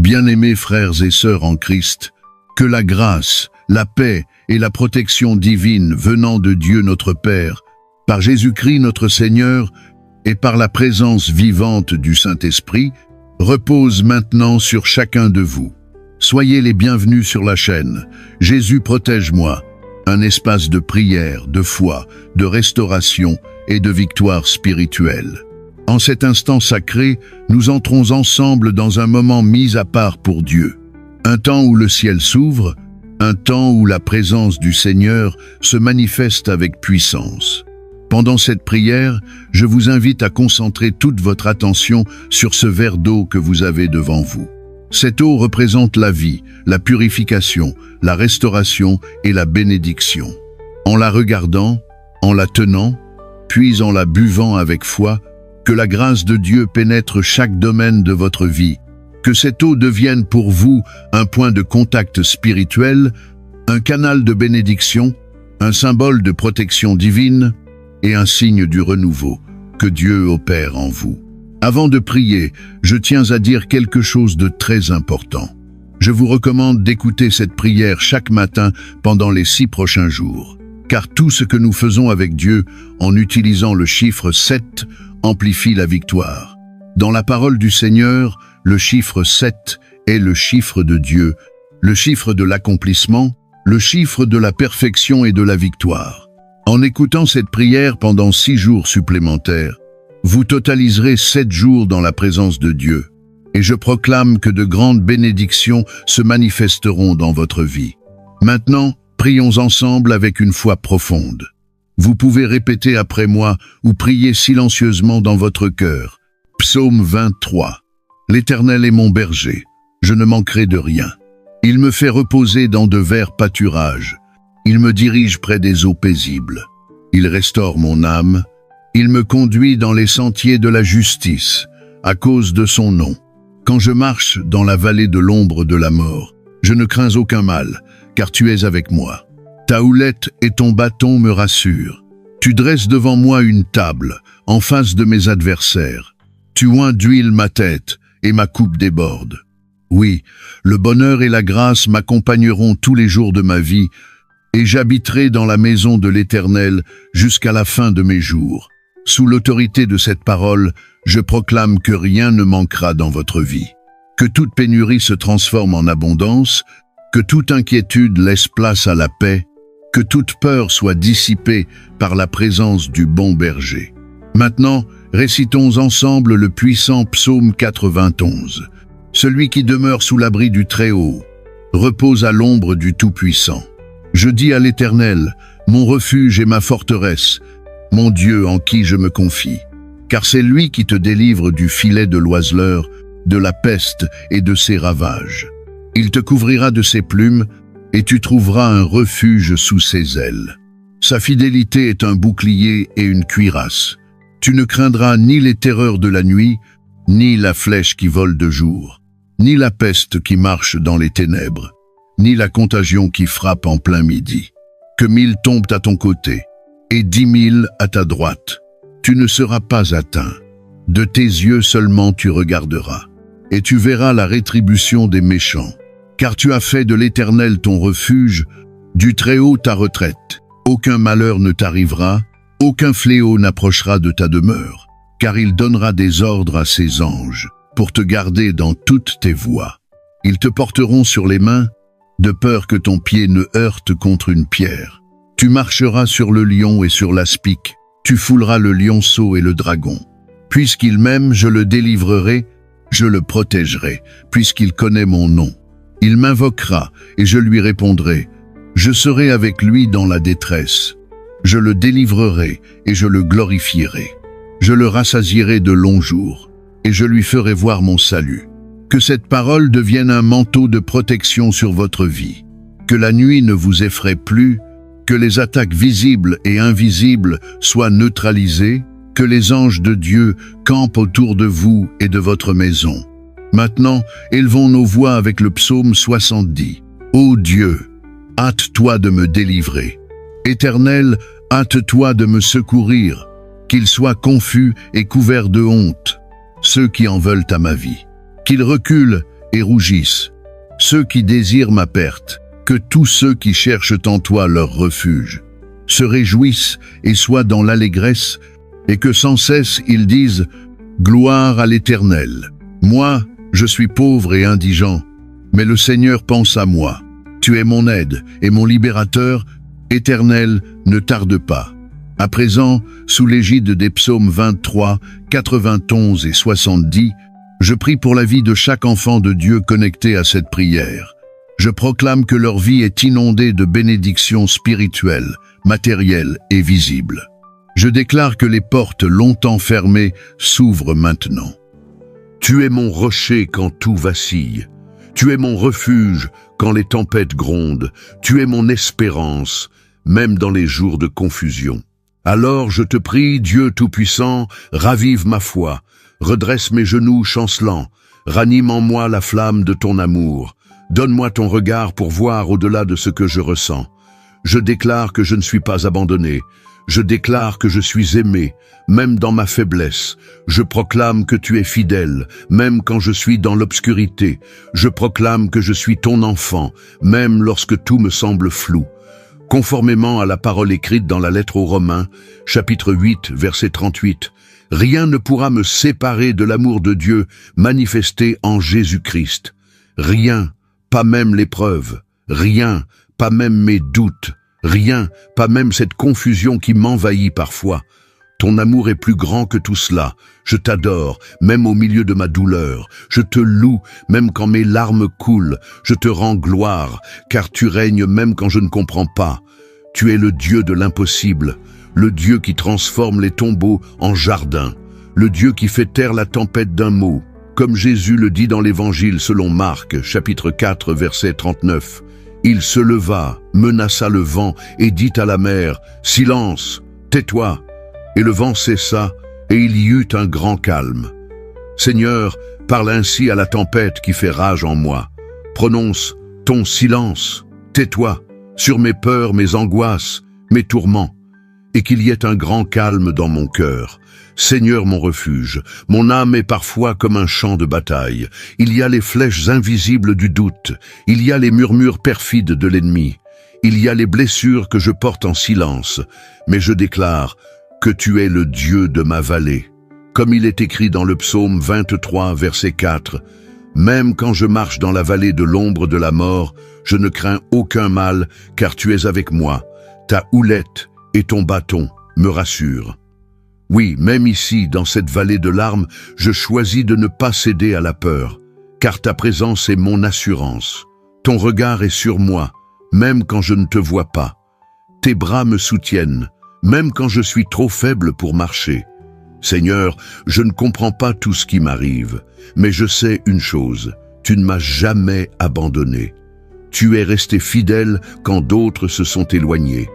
Bien-aimés frères et sœurs en Christ, que la grâce, la paix et la protection divine venant de Dieu notre Père, par Jésus-Christ notre Seigneur, et par la présence vivante du Saint-Esprit, repose maintenant sur chacun de vous. Soyez les bienvenus sur la chaîne « Jésus protège-moi », un espace de prière, de foi, de restauration et de victoire spirituelle. En cet instant sacré, nous entrons ensemble dans un moment mis à part pour Dieu. Un temps où le ciel s'ouvre, un temps où la présence du Seigneur se manifeste avec puissance. Pendant cette prière, je vous invite à concentrer toute votre attention sur ce verre d'eau que vous avez devant vous. Cette eau représente la vie, la purification, la restauration et la bénédiction. En la regardant, en la tenant, puis en la buvant avec foi, que la grâce de Dieu pénètre chaque domaine de votre vie. Que cette eau devienne pour vous un point de contact spirituel, un canal de bénédiction, un symbole de protection divine et un signe du renouveau que Dieu opère en vous. Avant de prier, je tiens à dire quelque chose de très important. Je vous recommande d'écouter cette prière chaque matin pendant les 6 prochains jours, car tout ce que nous faisons avec Dieu en utilisant le chiffre 7 amplifie la victoire. Dans la parole du Seigneur, le chiffre 7 est le chiffre de Dieu, le chiffre de l'accomplissement, le chiffre de la perfection et de la victoire. En écoutant cette prière pendant 6 jours supplémentaires, vous totaliserez 7 jours dans la présence de Dieu, et je proclame que de grandes bénédictions se manifesteront dans votre vie. Maintenant, prions ensemble avec une foi profonde. Vous pouvez répéter après moi ou prier silencieusement dans votre cœur. Psaume 23. L'Éternel est mon berger, je ne manquerai de rien. Il me fait reposer dans de verts pâturages. Il me dirige près des eaux paisibles. Il restaure mon âme. Il me conduit dans les sentiers de la justice, à cause de son nom. Quand je marche dans la vallée de l'ombre de la mort, je ne crains aucun mal, car tu es avec moi. Ta houlette et ton bâton me rassurent. Tu dresses devant moi une table, en face de mes adversaires. Tu oins d'huile ma tête, et ma coupe déborde. Oui, le bonheur et la grâce m'accompagneront tous les jours de ma vie, et j'habiterai dans la maison de l'Éternel jusqu'à la fin de mes jours. Sous l'autorité de cette parole, je proclame que rien ne manquera dans votre vie. Que toute pénurie se transforme en abondance, que toute inquiétude laisse place à la paix, que toute peur soit dissipée par la présence du bon berger. Maintenant, récitons ensemble le puissant psaume 91. Celui qui demeure sous l'abri du Très-Haut repose à l'ombre du Tout-Puissant. Je dis à l'Éternel, mon refuge et ma forteresse, mon Dieu en qui je me confie. Car c'est lui qui te délivre du filet de l'oiseleur, de la peste et de ses ravages. Il te couvrira de ses plumes, et tu trouveras un refuge sous ses ailes. Sa fidélité est un bouclier et une cuirasse. Tu ne craindras ni les terreurs de la nuit, ni la flèche qui vole de jour, ni la peste qui marche dans les ténèbres, ni la contagion qui frappe en plein midi. Que 1000 tombent à ton côté, et 10 000 à ta droite. Tu ne seras pas atteint. De tes yeux seulement tu regarderas, et tu verras la rétribution des méchants. Car tu as fait de l'Éternel ton refuge, du Très-Haut ta retraite. Aucun malheur ne t'arrivera, aucun fléau n'approchera de ta demeure, car il donnera des ordres à ses anges, pour te garder dans toutes tes voies. Ils te porteront sur les mains, de peur que ton pied ne heurte contre une pierre. Tu marcheras sur le lion et sur l'aspic, tu fouleras le lionceau et le dragon. Puisqu'il m'aime, je le délivrerai, je le protégerai, puisqu'il connaît mon nom. Il m'invoquera, et je lui répondrai. Je serai avec lui dans la détresse. Je le délivrerai, et je le glorifierai. Je le rassasierai de longs jours, et je lui ferai voir mon salut. Que cette parole devienne un manteau de protection sur votre vie. Que la nuit ne vous effraie plus, que les attaques visibles et invisibles soient neutralisées, que les anges de Dieu campent autour de vous et de votre maison. Maintenant, élevons nos voix avec le psaume 70. Ô Dieu, hâte-toi de me délivrer. Éternel, hâte-toi de me secourir, qu'ils soient confus et couverts de honte, ceux qui en veulent à ma vie. Qu'ils reculent et rougissent. Ceux qui désirent ma perte, que tous ceux qui cherchent en toi leur refuge, se réjouissent et soient dans l'allégresse, et que sans cesse ils disent « Gloire à l'Éternel ». Moi, je suis pauvre et indigent, mais le Seigneur pense à moi. Tu es mon aide et mon libérateur, Éternel, ne tarde pas. À présent, sous l'égide des psaumes 23, 91 et 70, je prie pour la vie de chaque enfant de Dieu connecté à cette prière. Je proclame que leur vie est inondée de bénédictions spirituelles, matérielles et visibles. Je déclare que les portes longtemps fermées s'ouvrent maintenant. Tu es mon rocher quand tout vacille. Tu es mon refuge quand les tempêtes grondent. Tu es mon espérance, même dans les jours de confusion. Alors je te prie, Dieu Tout-Puissant, ravive ma foi, redresse mes genoux chancelants, ranime en moi la flamme de ton amour. Donne-moi ton regard pour voir au-delà de ce que je ressens. Je déclare que je ne suis pas abandonné. Je déclare que je suis aimé, même dans ma faiblesse. Je proclame que tu es fidèle, même quand je suis dans l'obscurité. Je proclame que je suis ton enfant, même lorsque tout me semble flou. Conformément à la parole écrite dans la lettre aux Romains, chapitre 8, verset 38, « Rien ne pourra me séparer de l'amour de Dieu manifesté en Jésus-Christ. Rien, pas même l'épreuve, rien, pas même mes doutes, rien, pas même cette confusion qui m'envahit parfois. Ton amour est plus grand que tout cela. Je t'adore, même au milieu de ma douleur. Je te loue, même quand mes larmes coulent. Je te rends gloire, car tu règnes même quand je ne comprends pas. Tu es le Dieu de l'impossible, le Dieu qui transforme les tombeaux en jardins, le Dieu qui fait taire la tempête d'un mot. Comme Jésus le dit dans l'Évangile selon Marc, chapitre 4, verset 39. Il se leva, menaça le vent et dit à la mer, « Silence, tais-toi !» Et le vent cessa, et il y eut un grand calme. Seigneur, parle ainsi à la tempête qui fait rage en moi. Prononce ton silence, tais-toi, sur mes peurs, mes angoisses, mes tourments, et qu'il y ait un grand calme dans mon cœur. Seigneur mon refuge, mon âme est parfois comme un champ de bataille. Il y a les flèches invisibles du doute, il y a les murmures perfides de l'ennemi, il y a les blessures que je porte en silence, mais je déclare que tu es le Dieu de ma vallée. Comme il est écrit dans le psaume 23, verset 4, « Même quand je marche dans la vallée de l'ombre de la mort, je ne crains aucun mal, car tu es avec moi. Ta houlette et ton bâton me rassurent. » Oui, même ici, dans cette vallée de larmes, je choisis de ne pas céder à la peur, car ta présence est mon assurance. Ton regard est sur moi, même quand je ne te vois pas. Tes bras me soutiennent, même quand je suis trop faible pour marcher. Seigneur, je ne comprends pas tout ce qui m'arrive, mais je sais une chose, tu ne m'as jamais abandonné. Tu es resté fidèle quand d'autres se sont éloignés.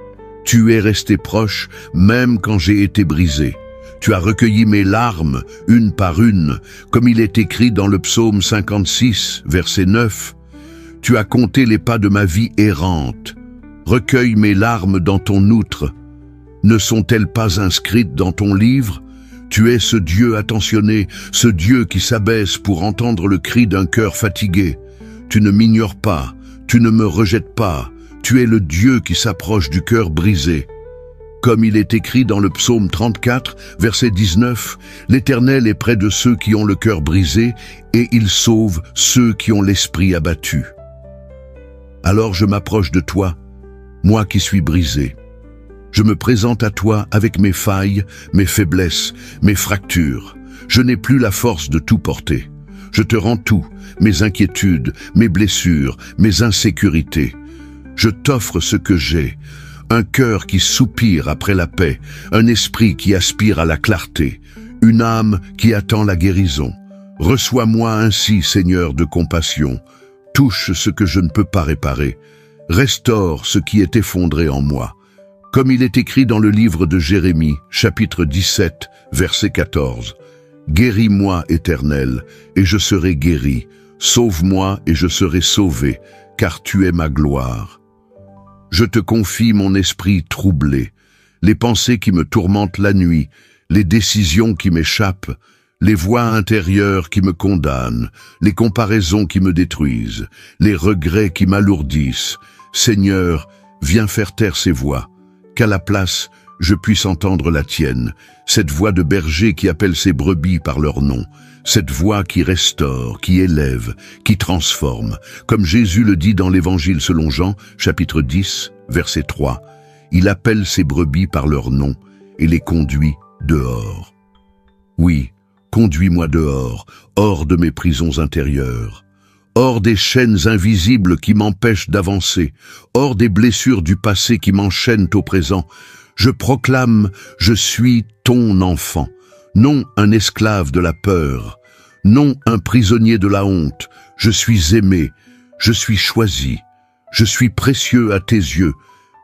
Tu es resté proche, même quand j'ai été brisé. Tu as recueilli mes larmes, une par une, comme il est écrit dans le psaume 56, verset 9. Tu as compté les pas de ma vie errante. Recueille mes larmes dans ton outre. Ne sont-elles pas inscrites dans ton livre? Tu es ce Dieu attentionné, ce Dieu qui s'abaisse pour entendre le cri d'un cœur fatigué. Tu ne m'ignores pas, tu ne me rejettes pas. Tu es le Dieu qui s'approche du cœur brisé. Comme il est écrit dans le psaume 34, verset 19, « L'Éternel est près de ceux qui ont le cœur brisé, et il sauve ceux qui ont l'esprit abattu. » Alors je m'approche de toi, moi qui suis brisé. Je me présente à toi avec mes failles, mes faiblesses, mes fractures. Je n'ai plus la force de tout porter. Je te rends tout, mes inquiétudes, mes blessures, mes insécurités. Je t'offre ce que j'ai, un cœur qui soupire après la paix, un esprit qui aspire à la clarté, une âme qui attend la guérison. Reçois-moi ainsi, Seigneur de compassion. Touche ce que je ne peux pas réparer. Restaure ce qui est effondré en moi. Comme il est écrit dans le livre de Jérémie, chapitre 17, verset 14. « Guéris-moi, Éternel, et je serai guéri. Sauve-moi et je serai sauvé, car tu es ma gloire. » Je te confie mon esprit troublé, les pensées qui me tourmentent la nuit, les décisions qui m'échappent. les voix intérieures qui me condamnent, les comparaisons qui me détruisent, les regrets qui m'alourdissent. Seigneur, viens faire taire ces voix, qu'à la place, je puisse entendre la tienne, cette voix de berger qui appelle ses brebis par leur nom, cette voix qui restaure, qui élève, qui transforme. Comme Jésus le dit dans l'Évangile selon Jean, chapitre 10, verset 3, il appelle ses brebis par leur nom et les conduit dehors. Oui, conduis-moi dehors, hors de mes prisons intérieures, hors des chaînes invisibles qui m'empêchent d'avancer, hors des blessures du passé qui m'enchaînent au présent. Je proclame, je suis ton enfant, non un esclave de la peur, non un prisonnier de la honte. Je suis aimé, je suis choisi, je suis précieux à tes yeux.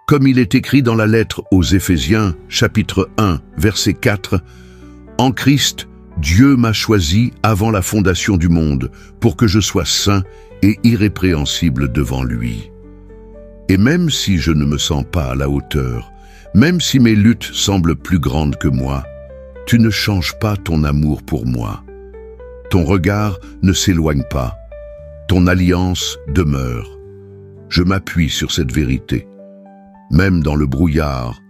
Comme il est écrit dans la lettre aux Éphésiens, chapitre 1, verset 4, « En Christ, Dieu m'a choisi avant la fondation du monde pour que je sois saint et irrépréhensible devant lui. » Et même si je ne me sens pas à la hauteur, même si mes luttes semblent plus grandes que moi, tu ne changes pas ton amour pour moi. Ton regard ne s'éloigne pas, ton alliance demeure. Je m'appuie sur cette vérité. Même dans le brouillard,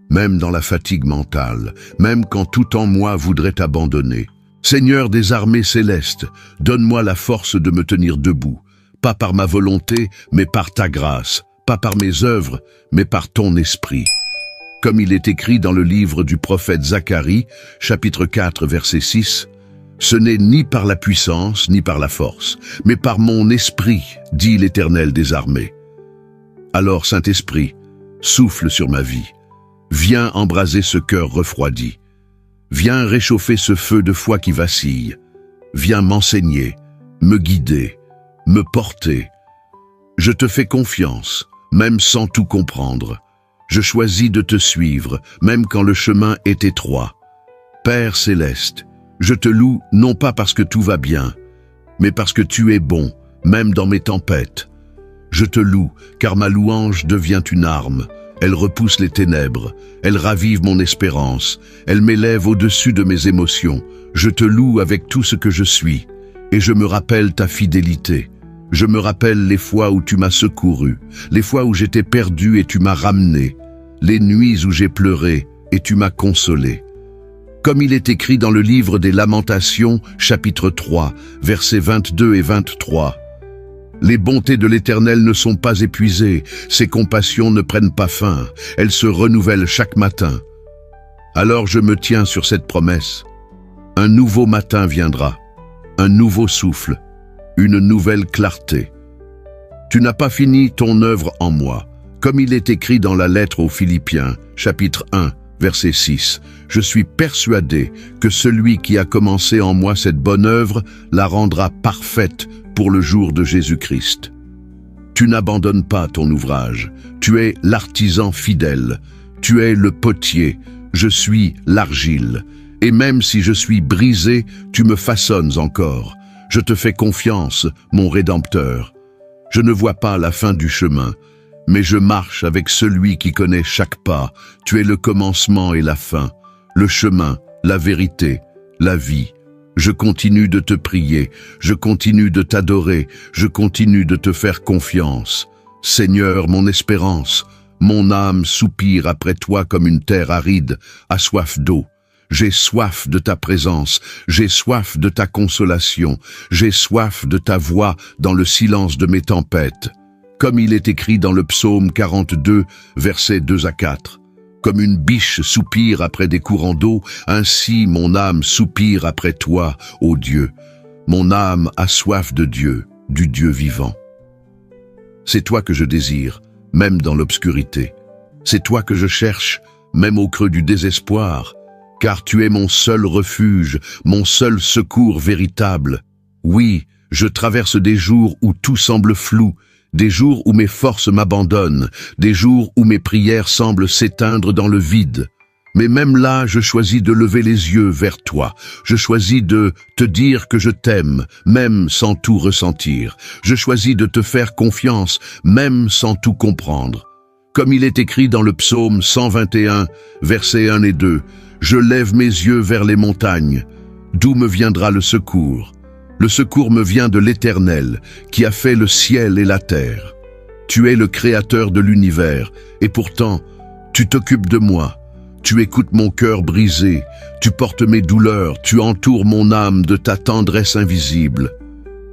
même dans la fatigue mentale, même quand tout en moi voudrait t'abandonner. Seigneur des armées célestes, donne-moi la force de me tenir debout, pas par ma volonté, mais par ta grâce, pas par mes œuvres, mais par ton esprit. Comme il est écrit dans le livre du prophète Zacharie, chapitre 4, verset 6, « Ce n'est ni par la puissance, ni par la force, mais par mon esprit, dit l'Éternel des armées. » Alors, Saint-Esprit, souffle sur ma vie. Viens embraser ce cœur refroidi. Viens réchauffer ce feu de foi qui vacille. Viens m'enseigner, me guider, me porter. Je te fais confiance, même sans tout comprendre. Je choisis de te suivre, même quand le chemin est étroit. Père céleste, je te loue non pas parce que tout va bien, mais parce que tu es bon, même dans mes tempêtes. Je te loue, car ma louange devient une arme. Elle repousse les ténèbres, elle ravive mon espérance, elle m'élève au-dessus de mes émotions. Je te loue avec tout ce que je suis, et je me rappelle ta fidélité. Je me rappelle les fois où tu m'as secouru, les fois où j'étais perdu et tu m'as ramené, les nuits où j'ai pleuré et tu m'as consolé. Comme il est écrit dans le livre des Lamentations, chapitre 3, versets 22 et 23, « Les bontés de l'Éternel ne sont pas épuisées, ses compassions ne prennent pas fin, elles se renouvellent chaque matin. » Alors je me tiens sur cette promesse. Un nouveau matin viendra, un nouveau souffle, une nouvelle clarté. Tu n'as pas fini ton œuvre en moi. Comme il est écrit dans la lettre aux Philippiens, chapitre 1, verset 6, « Je suis persuadé que celui qui a commencé en moi cette bonne œuvre la rendra parfaite pour le jour de Jésus-Christ. » Tu n'abandonnes pas ton ouvrage, tu es l'artisan fidèle, tu es le potier, je suis l'argile. Et même si je suis brisé, tu me façonnes encore. Je te fais confiance, mon Rédempteur. Je ne vois pas la fin du chemin, mais je marche avec celui qui connaît chaque pas. Tu es le commencement et la fin, le chemin, la vérité, la vie. Je continue de te prier, je continue de t'adorer, je continue de te faire confiance. Seigneur, mon espérance, mon âme soupire après toi comme une terre aride, a soif d'eau. J'ai soif de ta présence, j'ai soif de ta consolation, j'ai soif de ta voix dans le silence de mes tempêtes. Comme il est écrit dans le psaume 42, versets 2 à 4. Comme une biche soupire après des courants d'eau, ainsi mon âme soupire après toi, ô Dieu. Mon âme a soif de Dieu, du Dieu vivant. C'est toi que je désire, même dans l'obscurité. C'est toi que je cherche, même au creux du désespoir, car tu es mon seul refuge, mon seul secours véritable. Oui, je traverse des jours où tout semble flou, des jours où mes forces m'abandonnent, des jours où mes prières semblent s'éteindre dans le vide. Mais même là, je choisis de lever les yeux vers toi. Je choisis de te dire que je t'aime, même sans tout ressentir. Je choisis de te faire confiance, même sans tout comprendre. Comme il est écrit dans le psaume 121, versets 1 et 2, « Je lève mes yeux vers les montagnes. d'où me viendra le secours? Le secours me vient de l'Éternel, qui a fait le ciel et la terre. Tu es le créateur de l'univers, et pourtant, tu t'occupes de moi. Tu écoutes mon cœur brisé, tu portes mes douleurs, tu entoures mon âme de ta tendresse invisible.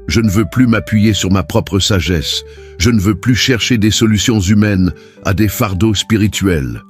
Je ne veux plus m'appuyer sur ma propre sagesse, je ne veux plus chercher des solutions humaines à des fardeaux spirituels.